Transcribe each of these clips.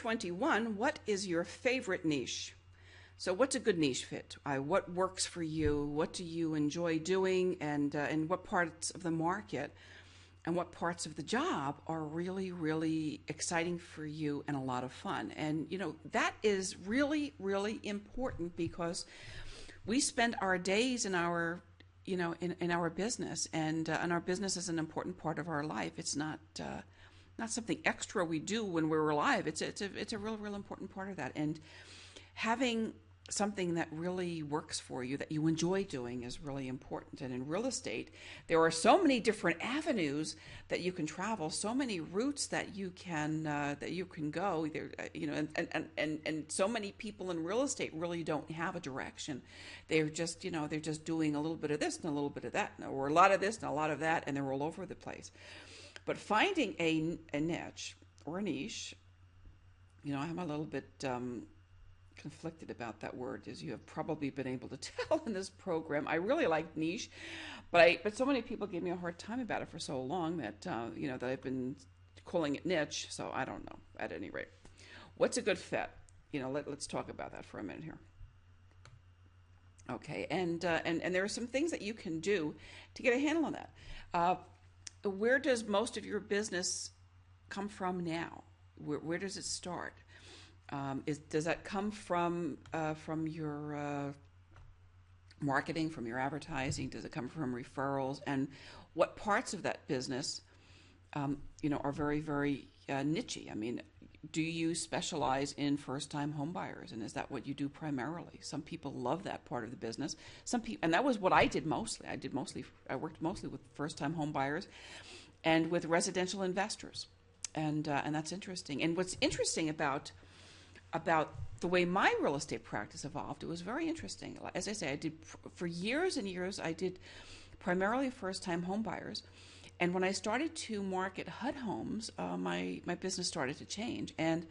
2021, what is your favorite niche? So, what's a good niche fit? What works for you? What do you enjoy doing? And what parts of the market and what parts of the job are really, really exciting for you and a lot of fun? And, that is really, really important because we spend our days in our in our business, and our business is an important part of our life. It's not something extra we do when we're alive. It's a real important part of that. And having something that really works for you, that you enjoy doing, is really important. And in real estate, there are so many different avenues that you can travel, so many routes that you can go. There, and so many people in real estate really don't have a direction. They're just doing a little bit of this and a little bit of that, or a lot of this and a lot of that, and they're all over the place. But finding a niche or a niche, I'm a little bit conflicted about that word, as you have probably been able to tell in this program. I really like niche, but so many people gave me a hard time about it for so long that that I've been calling it niche. So I don't know. At any rate, what's a good fit? Let's talk about that for a minute here. Okay, and there are some things that you can do to get a handle on that. Where does most of your business come from now? Where does it start? Does that come from your marketing, from your advertising? Does it come from referrals? And what parts of that business, are very, very nichey? I mean, do you specialize in first-time home buyers, and is that what you do primarily? Some people love that part of the business. Some people, and that was what I did mostly. I worked mostly with first-time home buyers and with residential investors, and that's interesting. And what's interesting about the way my real estate practice evolved, it was very interesting. As I say, I did for years and years. I did primarily first-time home buyers. And when I started to market HUD homes, my business started to change, and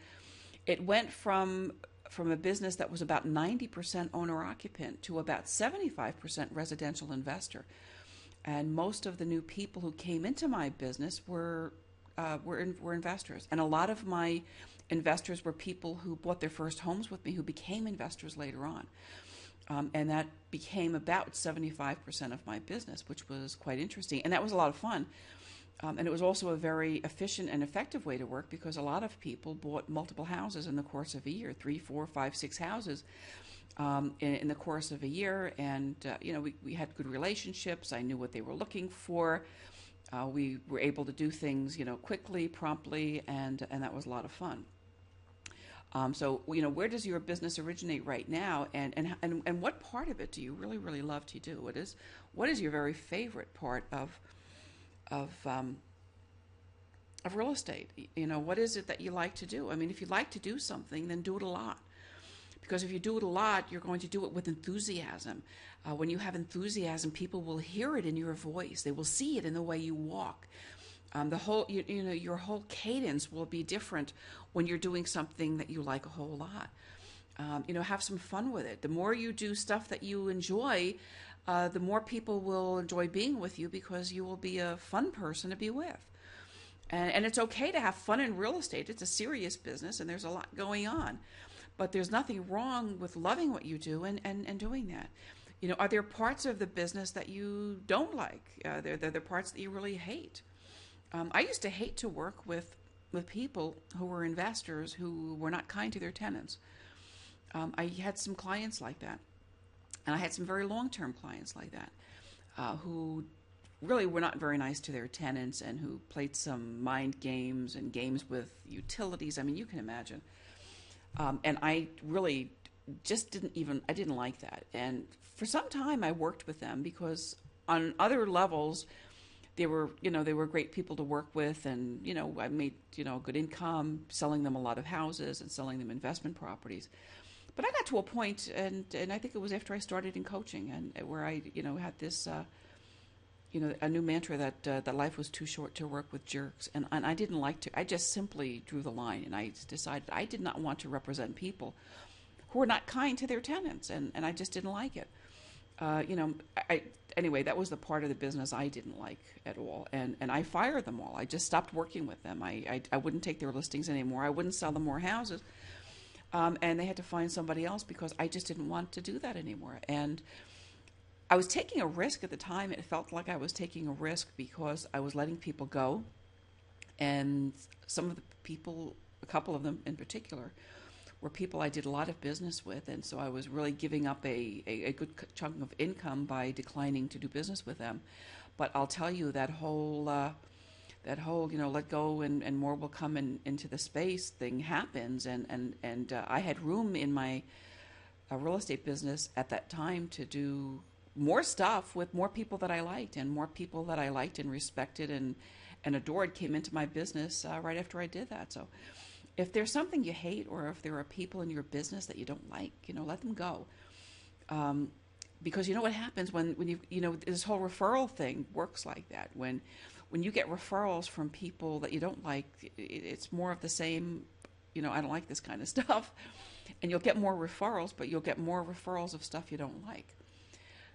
it went from a business that was about 90% owner-occupant to about 75% residential investor. And most of the new people who came into my business were investors, and a lot of my investors were people who bought their first homes with me, who became investors later on. And that became about 75% of my business, which was quite interesting. And that was a lot of fun. And it was also a very efficient and effective way to work, because a lot of people bought multiple houses in the course of a year, 3, 4, 5, 6 houses in the course of a year. And, we had good relationships. I knew what they were looking for. We were able to do things, quickly, promptly, and that was a lot of fun. So, where does your business originate right now, and what part of it do you really, really love to do? What is your very favorite part of real estate? What is it that you like to do? I mean, if you like to do something, then do it a lot. Because if you do it a lot, you're going to do it with enthusiasm. When you have enthusiasm, people will hear it in your voice. They will see it in the way you walk. Your whole cadence will be different when you're doing something that you like a whole lot. Have some fun with it. The more you do stuff that you enjoy, the more people will enjoy being with you, because you will be a fun person to be with. And it's okay to have fun in real estate. It's a serious business, and there's a lot going on. But there's nothing wrong with loving what you do and doing that. Are there parts of the business that you don't like? Are there parts that you really hate? I used to hate to work with people who were investors who were not kind to their tenants. I had some clients like that, and I had some very long-term clients like that, who really were not very nice to their tenants, and who played some mind games and games with utilities. I mean, you can imagine. And I really just didn't like that. And for some time I worked with them, because on other levels, they were great people to work with, and I made good income selling them a lot of houses and selling them investment properties. But I got to a point, and I think it was after I started in coaching, and where I had this a new mantra that life was too short to work with jerks, and I didn't like to. I just simply drew the line, and I decided I did not want to represent people who were not kind to their tenants, and I just didn't like it. you know, anyway, that was the part of the business I didn't like at all, and I fired them all. I just stopped working with them. I wouldn't take their listings anymore. I wouldn't sell them more houses, and they had to find somebody else because I just didn't want to do that anymore. And I was taking a risk at the time. It felt like I was taking a risk because I was letting people go, and some of the people, a couple of them in particular, were people I did a lot of business with, and so I was really giving up a good chunk of income by declining to do business with them. But I'll tell you, that whole let go and more will come into the space thing happens, and I had room in my real estate business at that time to do more stuff with more people that I liked, and more people that I liked and respected and adored came into my business right after I did that. So if there's something you hate, or if there are people in your business that you don't like, let them go. Because you know what happens when this whole referral thing works like that. When you get referrals from people that you don't like, it's more of the same, I don't like this kind of stuff. And you'll get more referrals, but you'll get more referrals of stuff you don't like.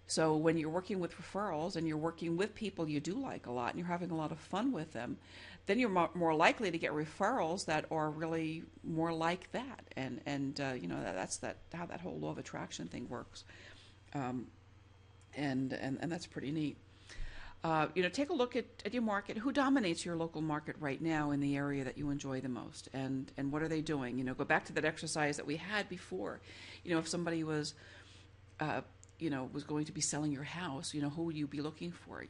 So when you're working with referrals and you're working with people you do like a lot and you're having a lot of fun with them, then you're more likely to get referrals that are really more like that. And that's how that whole law of attraction thing works. And that's pretty neat. Take a look at your market. Who dominates your local market right now in the area that you enjoy the most? And what are they doing? Go back to that exercise that we had before. If somebody was going to be selling your house, who would you be looking for?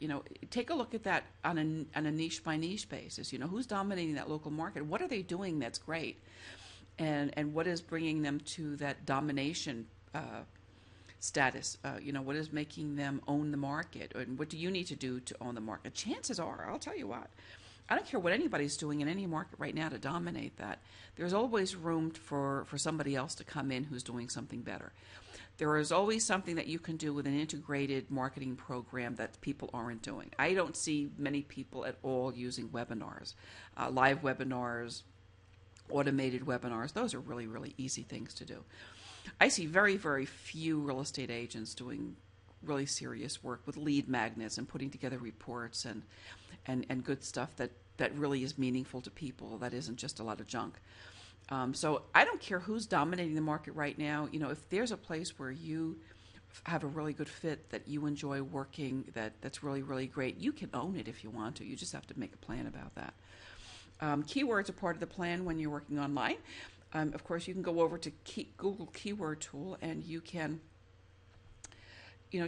Take a look at that on a niche by niche basis. Who's dominating that local market? What are they doing that's great? And what is bringing them to that domination status? What is making them own the market? And what do you need to do to own the market? Chances are, I'll tell you what, I don't care what anybody's doing in any market right now to dominate that. There's always room for somebody else to come in who's doing something better. There is always something that you can do with an integrated marketing program that people aren't doing. I don't see many people at all using webinars, live webinars, automated webinars. Those are really, really easy things to do. I see very, very few real estate agents doing really serious work with lead magnets and putting together reports and good stuff that really is meaningful to people, that isn't just a lot of junk. So I don't care who's dominating the market right now. If there's a place where you have a really good fit, that you enjoy working, that's really, really great, you can own it if you want to. You just have to make a plan about that. Keywords are part of the plan when you're working online. Of course, you can go over to Google Keyword Tool, and you can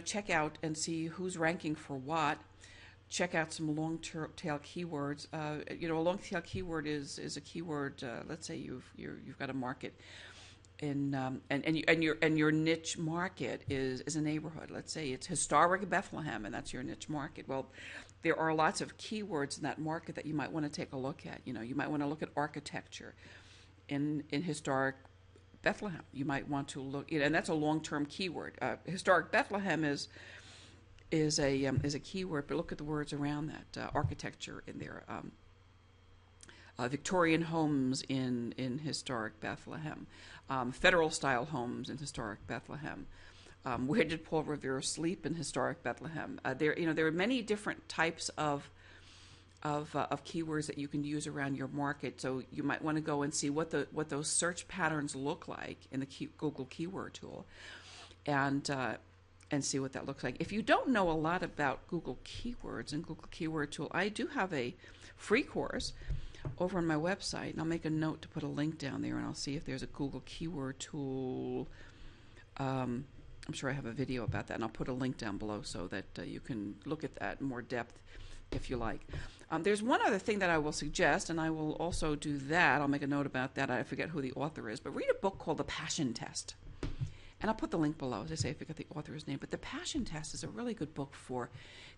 check out and see who's ranking for what. Check out some long-tail keywords. A long-tail keyword is a keyword. Let's say you've got a market, and your niche market is a neighborhood. Let's say it's historic Bethlehem, and that's your niche market. Well, there are lots of keywords in that market that you might want to take a look at. You might want to look at architecture in historic Bethlehem. You might want to look, and that's a long-term keyword. Historic Bethlehem is a keyword, but look at the words around that. Architecture in there, Victorian homes in historic Bethlehem, federal style homes in historic Bethlehem. Where did Paul Revere sleep in historic Bethlehem? There are many different types of keywords that you can use around your market. So you might want to go and see what those search patterns look like in the Google Keyword Tool, and see what that looks like. If you don't know a lot about Google Keywords and Google Keyword Tool, I do have a free course over on my website, and I'll make a note to put a link down there, and I'll see if there's a Google Keyword Tool. I'm sure I have a video about that, and I'll put a link down below so that you can look at that in more depth if you like. There's one other thing that I will suggest, and I will also do that. I'll make a note about that. I forget who the author is, but read a book called The Passion Test. And I'll put the link below, as I say, I forget the author's name. But The Passion Test is a really good book for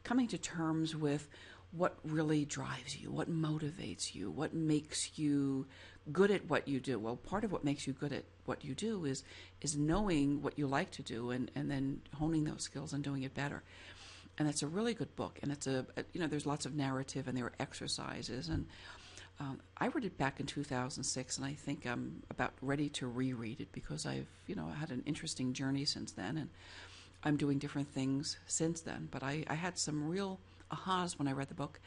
coming to terms with what really drives you, what motivates you, what makes you good at what you do. Well, part of what makes you good at what you do is knowing what you like to do and then honing those skills and doing it better. And that's a really good book. And it's there's lots of narrative and there are exercises. And I read it back in 2006, and I think I'm about ready to reread it because I've, had an interesting journey since then. And I'm doing different things since then. But I had some real ahas when I read the book,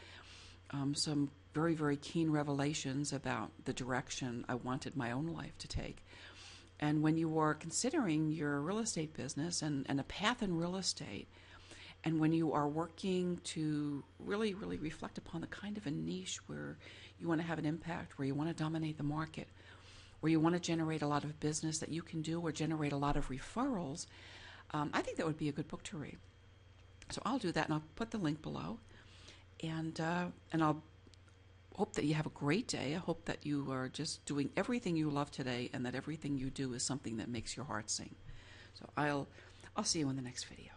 some very, very keen revelations about the direction I wanted my own life to take. And when you are considering your real estate business and a path in real estate, and when you are working to really, really reflect upon the kind of a niche where you want to have an impact, where you want to dominate the market, where you want to generate a lot of business that you can do or generate a lot of referrals, I think that would be a good book to read. So I'll do that, and I'll put the link below. And I'll hope that you have a great day. I hope that you are just doing everything you love today, and that everything you do is something that makes your heart sing. So I'll see you in the next video.